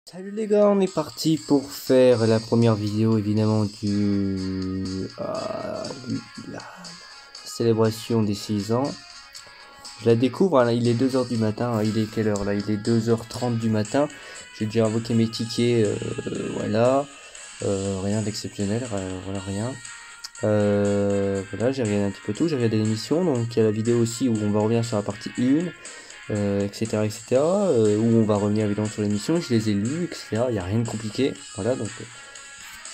Salut les gars, on est parti pour faire la première vidéo évidemment la célébration des 6 ans. Je la découvre, hein, il est 2 h du matin, hein, il est quelle heure là? Il est 2 h 30 du matin. J'ai déjà invoqué mes tickets, voilà. Rien d'exceptionnel, voilà rien. Voilà, j'ai regardé un petit peu tout, j'ai regardé l'émission, donc il y a la vidéo aussi où on va revenir sur la partie 1. etc. etc. Où on va revenir évidemment sur l'émission, je les ai lus, etc. Il n'y a rien de compliqué, voilà, donc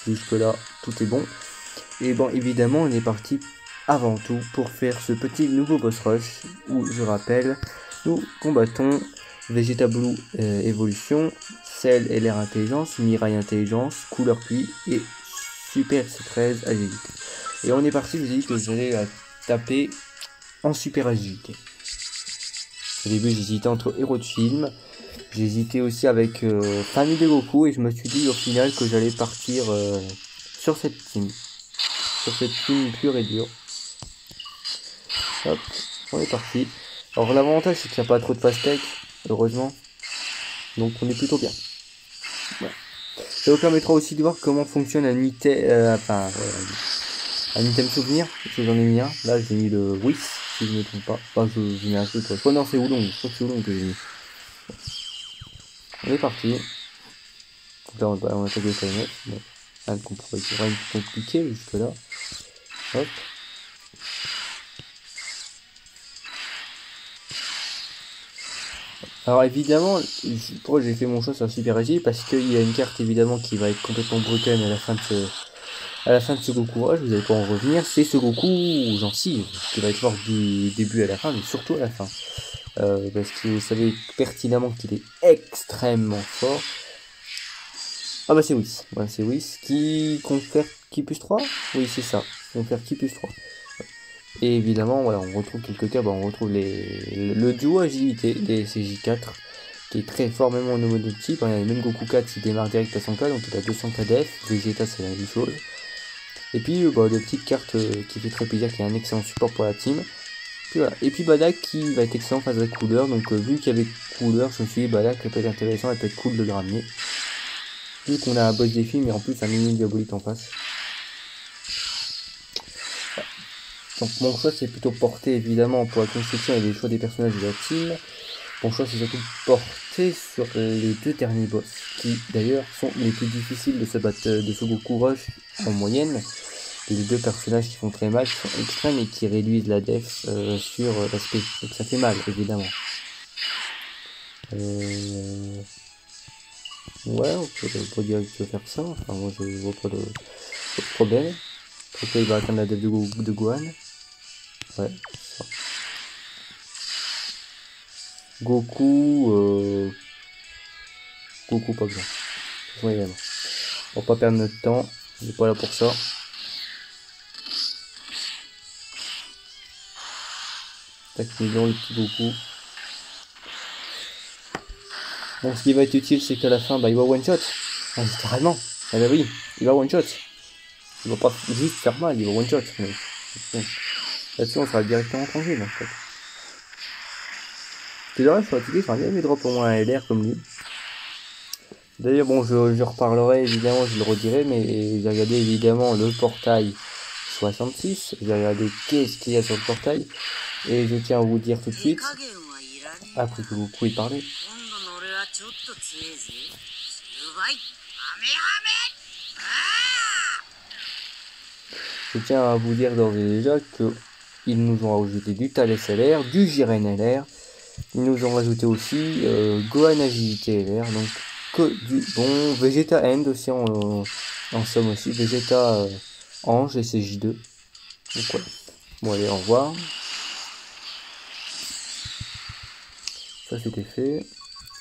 jusque là tout est bon. Et bon, évidemment, on est parti avant tout pour faire ce petit nouveau boss rush où, je rappelle, nous combattons Vegeta Blue Evolution, Cell et l'air intelligence, Mirai intelligence, couleur pluie et Super C13 agilité. Et on est parti, je vous ai dit que j'allais la taper en super agilité. Au début, j'hésitais entre héros de film. J'hésitais aussi avec Famille de Goku. Et je me suis dit au final que j'allais partir sur cette team. Sur cette team pure et dure. Hop, on est parti. Alors l'avantage c'est qu'il n'y a pas trop de pastèques, heureusement. Donc on est plutôt bien. Voilà. Ça vous permettra aussi de voir comment fonctionne un item, un item souvenir. Parce que j'en ai mis un. Là j'ai mis le Whis, si je ne me trompe pas. Enfin je mets un truc. Oh non, c'est Oolong. Je crois que c'est Oolong que j'ai mis. On est parti. Là on attaque le timette. Bon, rien de compliqué jusque là. Hop. Alors évidemment, pourquoi j'ai fait mon choix sur Super Agi? Parce qu'il y a une carte évidemment qui va être complètement broken à la fin de ce Goku Rush, vous allez pas en revenir, c'est ce Goku gencive, qui va être fort du début à la fin, mais surtout à la fin. Parce que vous savez pertinemment qu'il est extrêmement fort. Ah bah c'est Whis, ouais, c'est Whis qui confère qui plus 3. Oui c'est ça, confère qui plus 3. Et évidemment, voilà, on retrouve quelques cas, on retrouve le duo agilité des CJ4 qui est très fort même au niveau de type. Il y a même Goku 4 qui démarre direct à 100k, donc il a 200k def. Vegeta c'est la même chose. Et puis des petites cartes qui fait très plaisir, qui est un excellent support pour la team. Puis, voilà. Et puis Badak qui va être excellent face à couleur, donc vu qu'il y avait couleur, je me suis dit Badak ça peut être intéressant, elle peut être cool de le ramener. Vu qu'on a un boss défi, mais en plus un mini diabolique en face. Donc mon choix c'est plutôt porté évidemment pour la construction et les choix des personnages de la team. Mon choix c'est surtout porté sur les deux derniers boss, qui d'ailleurs sont les plus difficiles de se battre de ce Goku Rush en moyenne. Les deux personnages qui font très mal, qui sont extrêmes et qui réduisent la def sur l'aspect. Donc ça fait mal évidemment. Ouais, on peut dire qu'il faut faire ça. Enfin moi je vois pas de problème. Après il va atteindre la def de Gohan. Ouais, ça. Goku, Goku pas besoin. Ouais, également. On va pas perdre notre temps, on n'est pas là pour ça. Tac, million le petit Goku. Bon, ce qui va être utile, c'est qu'à la fin, il va one shot. Ah, littéralement. Ah bah oui, il va one shot. Il va pas juste faire mal, il va one shot. Mais bon. Là-dessus, on sera directement tranquille en fait. C'est dommage, je suis j'aurais bien aimé drop au moins un LR comme lui. D'ailleurs, bon, je reparlerai évidemment, je le redirai, mais j'ai regardé évidemment le portail 66. J'ai regardé qu'est-ce qu'il y a sur le portail. Et je tiens à vous dire tout de suite, après que vous pouvez parler, je tiens à vous dire d'ores et déjà que ils nous ont rajouté du Thales LR, du Jiren LR. Ils nous ont rajouté aussi Gohan Agilité LR, donc que du bon. Vegeta End aussi en somme aussi. Vegeta Ange et CJ2. Donc voilà. Bon allez, au revoir. Ça c'était fait.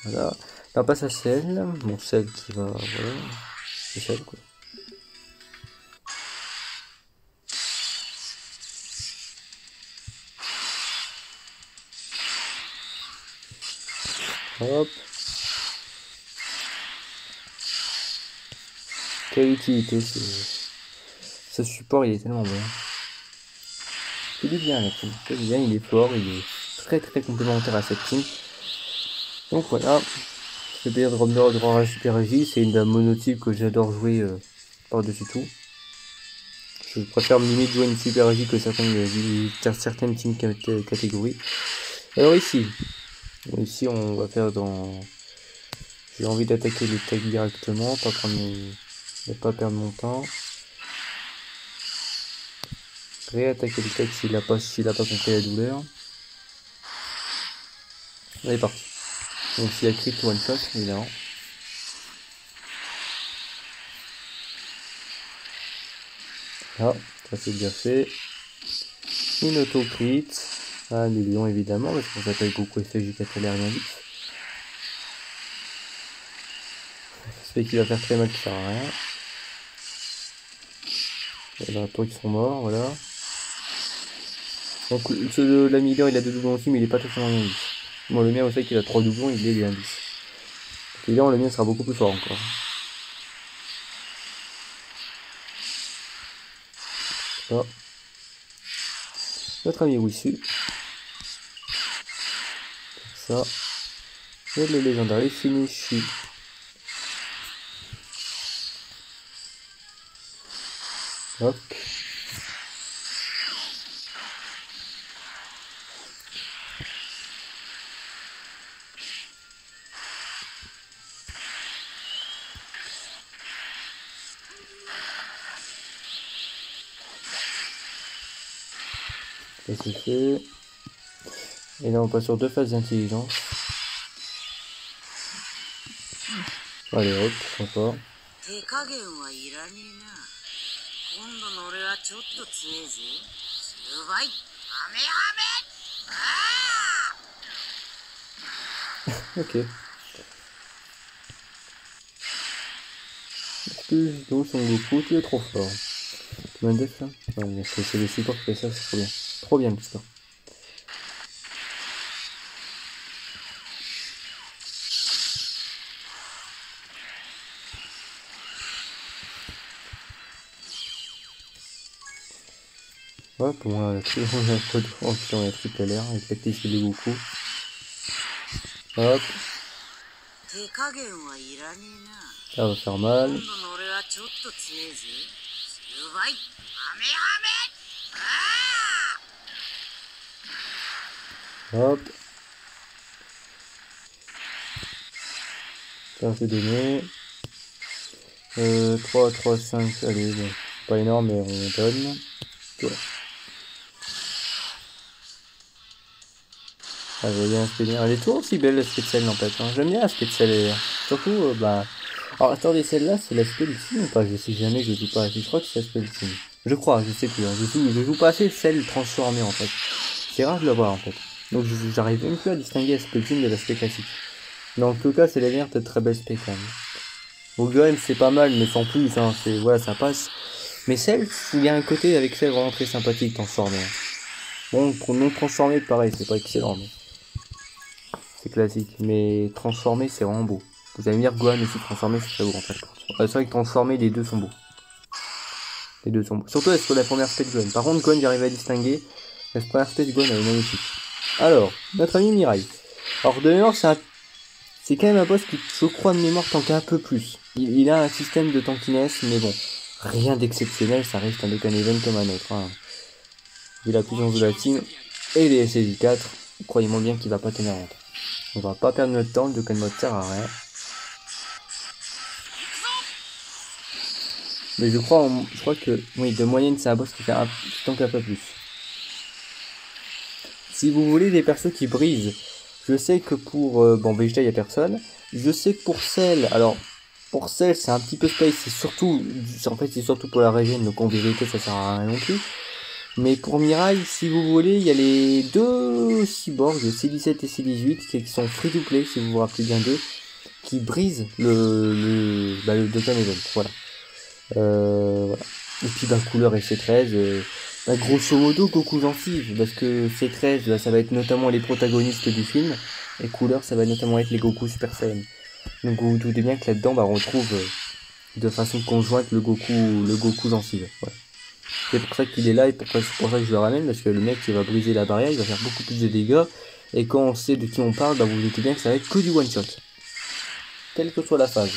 Voilà. Là on passe à Cell. Bon Cell qui va. Voilà. C'est Cell quoi. Hop. Quelle utilité ce support, il est tellement bon. C'est du bien la team. C'est du bien, il est fort, il est très très complémentaire à cette team. Donc voilà. C'est bien de revenir à Super Régis, c'est une monotype que j'adore jouer par-dessus tout. Je préfère limite jouer une Super Régis que certaines team catégories. Alors ici on va faire dans... J'ai envie d'attaquer les tags directement, ne pas perdre mon temps. Réattaquer le tag s'il a pas compris la douleur. Allez, parti. Donc s'il y a crit one shot, évidemment. Ah, ça c'est bien fait. Une auto-crit. Ah, les lions évidemment, parce qu'on s'appelle beaucoup effet J4LR rien vite. J'espère qu'il va faire très mal, ça sert à rien. Les drapeaux qui sont morts, voilà. Donc l'ami leader il a 2 doublons aussi, mais il est pas totalement bien 10. Bon, le mien on sait qu'il a 3 doublons, il est bien 10. Donc évidemment le mien sera beaucoup plus fort encore. Là. Notre ami Wissu. Ça. Et le légendaire finish. Hop. Ça c'est fait. Et là on passe sur 2 phases d'intelligence. Allez hop, trop fort. Ok. Est-ce que Jidou, Son Goku, tu es trop fort. Combien de def là? Ouais, c'est le support qui fait ça, c'est trop bien. Trop bien le support. Ouais, pour moi, la triple LR avec l'activité de Goku. Hop. Ça va faire mal. Hop. Ça c'est donné. 3, 3, 5, allez, bon. Pas énorme, mais on donne. Ouais. Ah, j'ai bien aspect bien. Elle est toujours aussi belle l'aspect de celle en fait. Hein. J'aime bien l'aspect de celle. Surtout, bah. Alors attendez, celle-là, c'est l'aspect ultime ou pas? Je sais jamais, je joue pas assez. Je crois que c'est l'aspect ultime. Je crois, je sais plus. Hein. Je joue pas assez celle transformée en fait. C'est rare de la voir en fait. Donc j'arrive même plus à distinguer l'aspect ultime de l'aspect classique. Mais en tout cas, c'est la dernière, très belle spec quand même. Ogren, c'est pas mal, mais sans plus. Hein. Voilà, ça passe. Mais celle, il y a un côté avec celle vraiment très sympathique transformée. Hein. Bon, pour non transformé, pareil, c'est pas excellent. Mais... c'est classique, mais transformé c'est vraiment beau. Vous allez me dire Gohan aussi transformé c'est très beau en fait. C'est vrai que transformé les deux sont beaux. Les deux sont beaux. Surtout sur la première spec de Gohan. Par contre Gohan j'arrive à distinguer. La première spec de Gohan elle est magnifique. Alors, notre ami Mirai. Alors de mémoire c'est quand même un boss qui je crois de mémoire tank un peu plus. Il a un système de tankiness mais bon. Rien d'exceptionnel, ça reste un Dokkan Event comme un autre. Hein. Vu la puissance de la team et les SSJ4, croyez-moi bien qu'il va pas tenir longtemps. On va pas perdre notre temps, le Dokkan mode sert à rien. Mais je crois que, oui, de moyenne c'est un boss qui fait tank un peu plus. Si vous voulez des persos qui brisent, je sais que pour, bon Vegeta il y a personne. Je sais que pour Cell, alors, pour Cell c'est un petit peu space, c'est surtout pour la régène, donc en vérité ça sert à rien non plus. Mais pour Mirai, si vous voulez, il y a les deux cyborgs, C17 et C18, qui sont free to play, si vous vous rappelez bien d'eux, qui brisent le Dokkan Event, voilà. Voilà. Et puis, couleur et C13, grosso modo, Goku gencive, parce que C13, là, ça va être notamment les protagonistes du film, et couleur, ça va notamment être les Goku Super Saiyan. Donc, vous vous doutez bien que là-dedans, on retrouve de façon conjointe le Goku gencive, voilà. C'est pour ça qu'il est là et c'est pour ça que je le ramène, parce que le mec qui va briser la barrière, il va faire beaucoup plus de dégâts. Et quand on sait de qui on parle, vous vous doutez bien que ça va être que du one shot. quelle que soit la phase.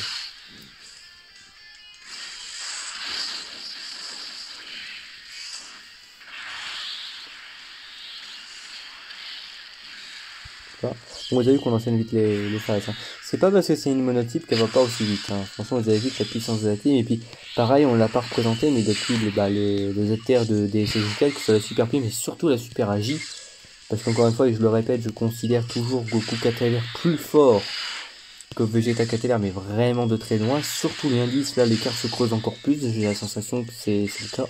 Bon, vous avez vu qu'on enchaîne vite les phases. Hein. C'est pas parce que c'est une monotype qu'elle va pas aussi vite. Hein. Franchement, vous avez vu la puissance de la team. Et puis, pareil, on l'a pas représenté, mais depuis les ZTR des SSJ4, que ce soit la Super P, mais surtout la Super Agi. Parce qu'encore une fois, et je le répète, je considère toujours Goku Cataler plus fort que Vegeta Cataler, mais vraiment de très loin. Surtout les indices, là, l'écart se creuse encore plus. J'ai la sensation que c'est le cas.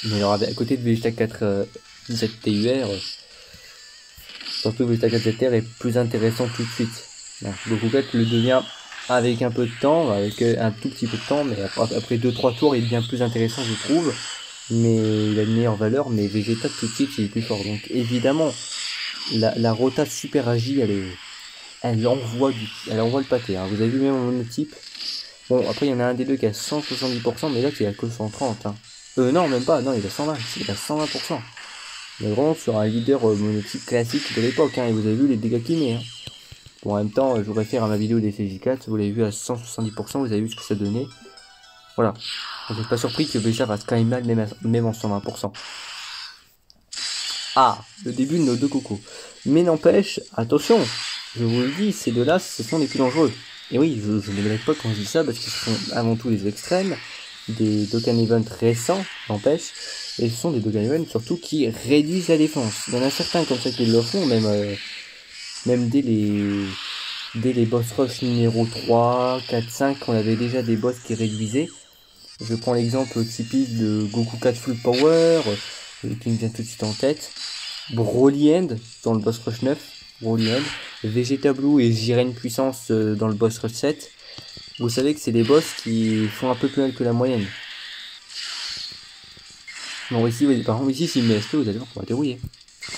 Mais alors, à côté de Vegeta 4 ZTUR, surtout Vegeta 4 ZTR est plus intéressant tout de suite. Goku 4 le devient avec un peu de temps, avec un tout petit peu de temps, mais après 2-3 tours, il devient plus intéressant, je trouve. Mais il a une meilleure valeur, mais Vegeta tout de suite, il est plus fort. Donc évidemment, la rota Super Agi, elle envoie le pâté. Hein. Vous avez vu même mon monotype. Bon, après, il y en a un des deux qui a 170%, mais là, qui a que 130. Hein. Non, même pas. Non, il a 120. Il a 120%. Mais vraiment sur un leader monotype classique de l'époque. Hein, et vous avez vu les dégâts qu'il met. Hein. Bon, en même temps, je vous réfère à ma vidéo des CJ4. Vous l'avez vu à 170%. Vous avez vu ce que ça donnait. Voilà. Vous n'êtes pas surpris que Vegeta fasse quand même mal, même en 120%. Ah, le début de nos deux cocos. Mais n'empêche, attention, je vous le dis, ces deux-là, ce sont les plus dangereux. Et oui, je ne blague pas quand je dis ça, parce que ce sont avant tout les extrêmes, des Dokkan Event récents, n'empêche, et ce sont des Dokkan Event surtout qui réduisent la défense. Il y en a certains comme ça qui le font, même dès les boss rush numéro 3, 4, 5, on avait déjà des boss qui réduisaient. Je prends l'exemple typique de Goku 4 Full Power, qui me vient tout de suite en tête. Broly End dans le boss rush 9, Broly End. Vegeta Blue et Jiren Puissance dans le boss rush 7. Vous savez que c'est des boss qui font un peu plus mal que la moyenne. Bon, ici, par contre, ici, s'il me laisse, vous allez voir qu'on va dérouiller.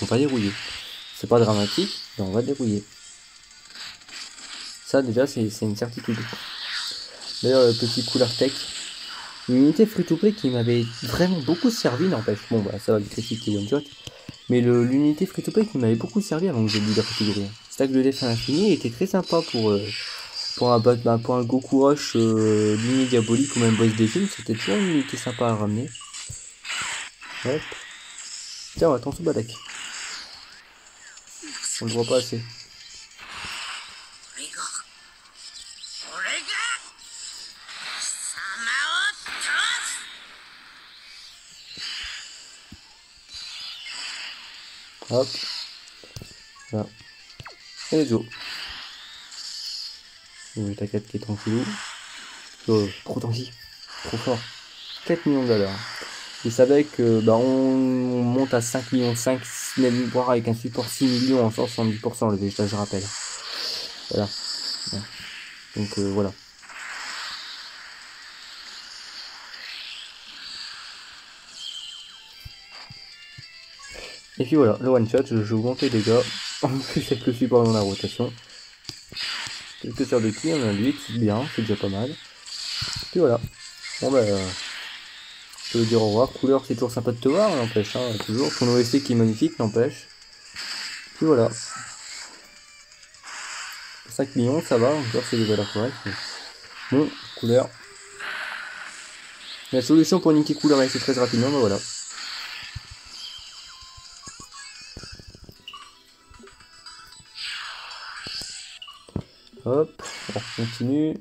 On va dérouiller. C'est pas dramatique, mais on va dérouiller. Ça, déjà, c'est une certitude. D'ailleurs, petit couleur tech. Une unité free-to-play qui m'avait vraiment beaucoup servi, n'empêche. Bon, bah, ça va, le critique qui one-shot. Mais l'unité free-to-play qui m'avait beaucoup servi avant que j'ai leader figuré. Stack de Def à l'infini était très sympa pour un Goku Rush ligne diabolique ou même boss des films. C'était toujours une unité sympa à ramener. Hop. Tiens, attends, ce Badak. On le voit pas assez. Hop. Là. Et let's go. Vegeta 4 qui est tranquillou. Oh, trop tanky. Trop fort. 4 millions de dollars. Vous savez que on monte à 5 millions 5, même voire avec un support 6 millions en 170% le Vegeta, je rappelle. Voilà. Ouais. Donc voilà. Et puis voilà, le one shot, je augmente les dégâts. En plus avec le support dans la rotation. Quelques heures de ki, on a 8, c'est bien, c'est déjà pas mal. Puis voilà. Bon bah je veux dire au revoir. Couleur, c'est toujours sympa de te voir, n'empêche, hein, toujours. Ton OST qui est magnifique, n'empêche. Puis voilà. 5 millions, ça va, encore c'est des valeurs correctes. Mais... Bon, couleur. La solution pour niquer couleur et c'est très rapidement, bah voilà. Hop, on continue.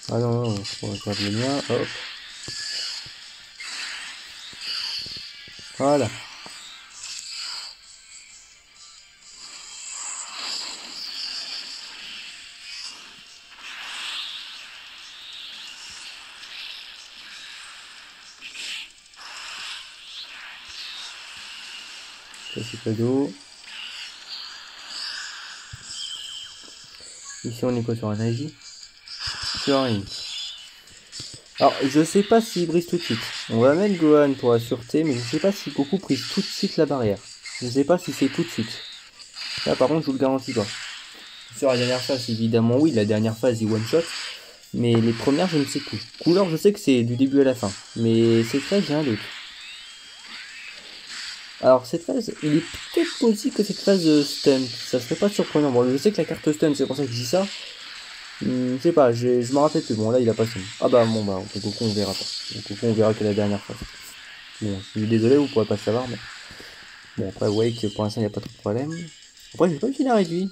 Ah non, non, on regarde le mien, hop. Voilà. Ça c'est cadeau. Ici on est quoi sur un Agi? Sur rien. Alors je sais pas s'il brise tout de suite. On va mettre Gohan pour la sûreté, mais je sais pas si Goku brise tout de suite la barrière. Je sais pas si c'est tout de suite. Là par contre je vous le garantis pas. Sur la dernière phase évidemment oui, la dernière phase il one shot. Mais les premières je ne sais plus. Couleur je sais que c'est du début à la fin. Mais c'est très j'ai un doute. Alors cette phase, il est peut-être possible que cette phase stun, ça serait pas surprenant. Bon, je sais que la carte stun, c'est pour ça que je dis ça. Je sais pas, je m'en rappelle plus. Bon, là il a pas stun. Ah bah bon, bah Goku on verra pas. Goku on verra que la dernière phase. Bon, je suis désolé, vous pourrez pas le savoir, mais bon après Wake pour l'instant il n'y a pas trop de problème. Après j'ai pas vu s'il a réduit,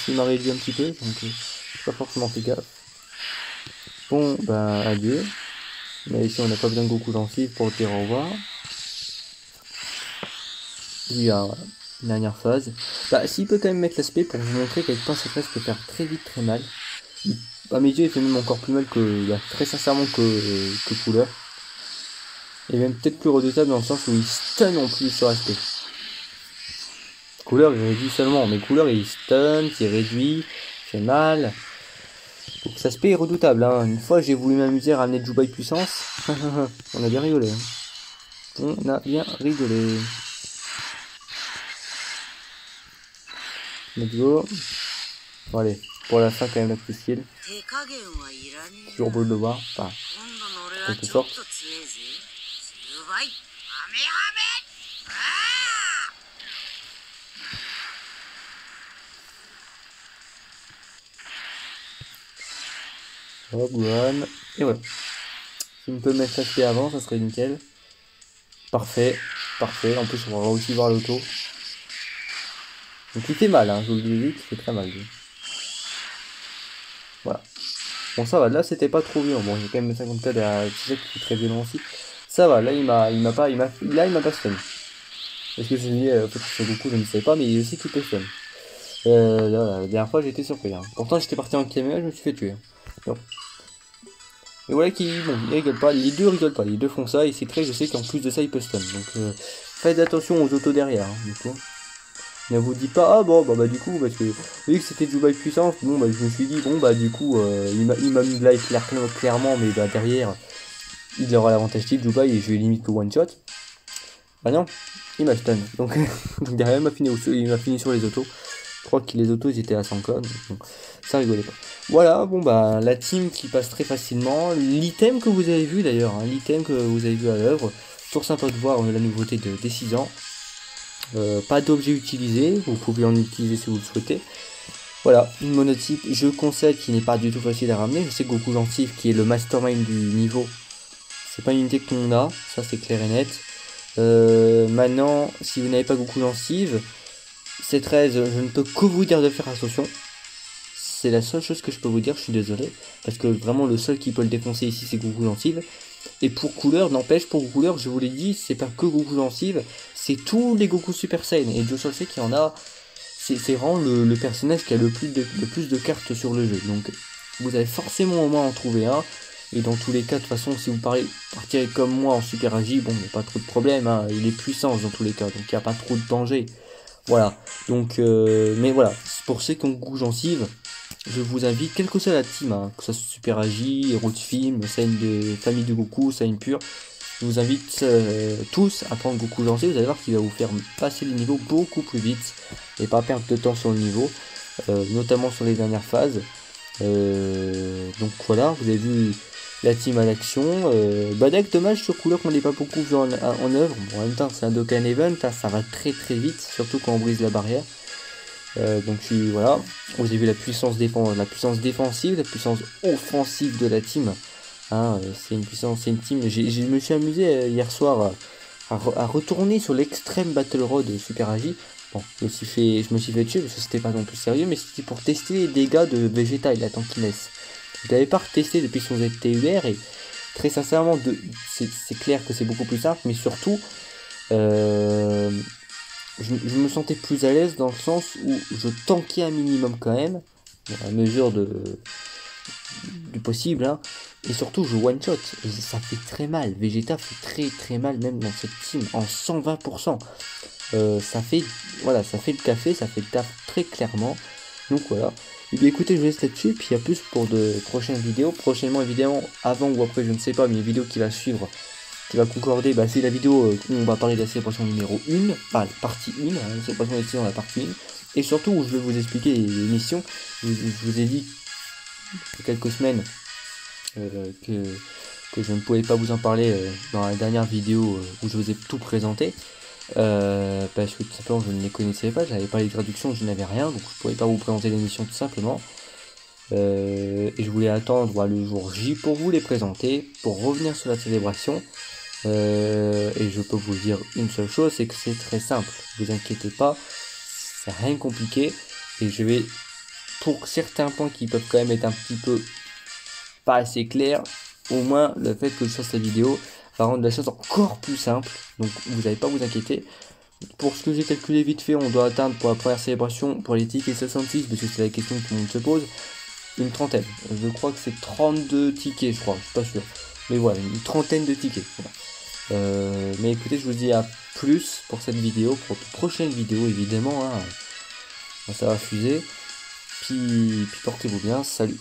s'il m'a réduit un petit peu, donc j'ai pas forcément fait gaffe. Bon bah adieu. Mais ici on n'a pas besoin de Goku lancif pour dire au revoir. Il y a une dernière phase. Bah s'il peut quand même mettre l'aspect pour vous montrer quel point cette phase peut faire très vite très mal. À mes yeux il fait même encore plus mal que, bah, très sincèrement que Cooler. Et même peut-être plus redoutable dans le sens où il stun en plus sur aspect. Cooler il réduit seulement, mais Cooler il stun, il réduit, il fait mal. Donc cet aspect est redoutable, hein. Une fois j'ai voulu m'amuser à ramener Jubai puissance. On a bien rigolé. On a bien rigolé. Let's go. Bon allez, pour la fin quand même la plus skill. Toujours beau de le voir, enfin, en quelque sorte. Hop, one. Et ouais. Si on peut mettre l'aspect avant, ça serait nickel. Parfait, parfait. En plus, on va aussi voir l'auto. Donc il fait mal, hein, je vous le dis vite, il fait très mal. Lui. Voilà. Bon, ça va, là c'était pas trop violent. Bon, j'ai quand même 54 à Tizek qui est très violent aussi. Ça va, là il m'a pas stun. Parce que je me dis, en fait, c'est beaucoup, je ne sais pas, mais il aussi qu'il peut stun. Là, la dernière fois j'étais surpris. Hein. Pourtant j'étais parti en caméra, je me suis fait tuer. Bon. Et voilà qui, bon, ils rigolent pas, les deux rigolent pas, les deux font ça, et c'est très, je sais qu'en plus de ça, ils peuvent stun. Donc, faites attention aux autos derrière, hein, du coup. Ne vous dites pas, ah bon, bah du coup, parce que vu que c'était Jubai puissance, bon, bah je me suis dit, bon, bah du coup, il m'a mis live clairement, mais bah derrière, il aura l'avantage type Jubai et je vais limite que one shot. Bah non, il m'a stun. Donc, donc derrière, il m'a fini sur les autos. Je crois que les autos ils étaient à 100 codes, donc ça rigolait pas. Voilà, bon bah la team qui passe très facilement. L'item que vous avez vu d'ailleurs, hein, l'item que vous avez vu à l'œuvre. Toujours sympa de voir la nouveauté des 6 ans. Pas d'objet utilisé, vous pouvez en utiliser si vous le souhaitez. Voilà, une monotype, je conseille qui n'est pas du tout facile à ramener. Je sais que Goku Gentif qui est le mastermind du niveau, c'est pas une unité qu'on a, ça c'est clair et net. Maintenant, si vous n'avez pas Goku Gentive, C13, je ne peux que vous dire de faire attention. C'est la seule chose que je peux vous dire, je suis désolé. Parce que vraiment le seul qui peut le défoncer ici c'est Goku Gentive. Et pour Cooler, n'empêche, pour Cooler, je vous l'ai dit, c'est pas que Goku Gentive, c'est tous les Goku Super Saiyan. Et Dieu seul sait qu'il y en a, c'est vraiment le personnage qui a le plus de cartes sur le jeu. Donc vous allez forcément au moins en trouver un. Et dans tous les cas, de toute façon, si vous partirez comme moi en Super Agi, bon, il n'y a pas trop de problème, hein, il est puissant dans tous les cas, donc il n'y a pas trop de danger. Voilà, donc, mais voilà, pour ceux qui ont Goku Gencive, je vous invite, quelle que soit la team, hein, que ce soit Super Agi, Héros de Film, Saiyan de Famille de Goku, Saiyan Pur, je vous invite tous à prendre Goku Gencive, vous allez voir qu'il va vous faire passer les niveaux beaucoup plus vite, et pas perdre de temps sur le niveau, notamment sur les dernières phases. Donc voilà, vous avez vu la team à l'action. Badak, dommage sur Cooler qu'on n'ait pas beaucoup vu en œuvre. Bon, en même temps, c'est un Dokkan Event, hein, ça va très très vite, surtout quand on brise la barrière. Donc voilà, vous avez vu la puissance défensive, la puissance offensive de la team. Hein, c'est une team. Je me suis amusé hier soir à retourner sur l'extrême Battle Road de Super Agi. Bon, je me suis fait tuer parce que c'était pas non plus sérieux, mais c'était pour tester les dégâts de Vegeta et la tankiness. Je l'avais pas retesté depuis son ZTUR et très sincèrement, c'est clair que c'est beaucoup plus simple, mais surtout, je me sentais plus à l'aise dans le sens où je tankais un minimum quand même, à mesure du possible, hein, et surtout je one shot, et ça fait très mal. Vegeta fait très très mal même dans cette team, en 120%. Ça fait le café, ça fait le taf très clairement. Donc voilà. Et bien écoutez, je vous laisse là-dessus, puis à plus pour de prochaines vidéos. Prochainement évidemment, avant ou après je ne sais pas, mais une vidéo qui va suivre, qui va concorder, bah, c'est la vidéo où on va parler de la célébration numéro 1, la partie 1, hein, la célébration des saisons, la partie 1. Et surtout où je vais vous expliquer les missions. Je vous ai dit il y a quelques semaines que je ne pouvais pas vous en parler dans la dernière vidéo où je vous ai tout présenté. parce que tout simplement je ne les connaissais pas, j'avais pas les traductions, je n'avais rien, donc je pouvais pas vous présenter l'émission tout simplement. Et je voulais attendre le jour J pour vous les présenter, pour revenir sur la célébration. Et je peux vous dire une seule chose, c'est que c'est très simple, ne vous inquiétez pas, c'est rien de compliqué. Et je vais, pour certains points qui peuvent quand même être un petit peu pas assez clairs, au moins le fait que je fasse la vidéo va rendre la chose encore plus simple, donc vous n'allez pas vous inquiéter. Pour ce que j'ai calculé vite fait, on doit atteindre pour la première célébration, pour les tickets 66, parce que c'est la question que tout le monde se pose, une trentaine. Je crois que c'est 32 tickets, je crois, je suis pas sûr. Mais voilà, une trentaine de tickets. Voilà. Mais écoutez, je vous dis à plus pour cette vidéo, pour de prochaines vidéos évidemment. Hein. Ça va fuser. Puis portez-vous bien, salut.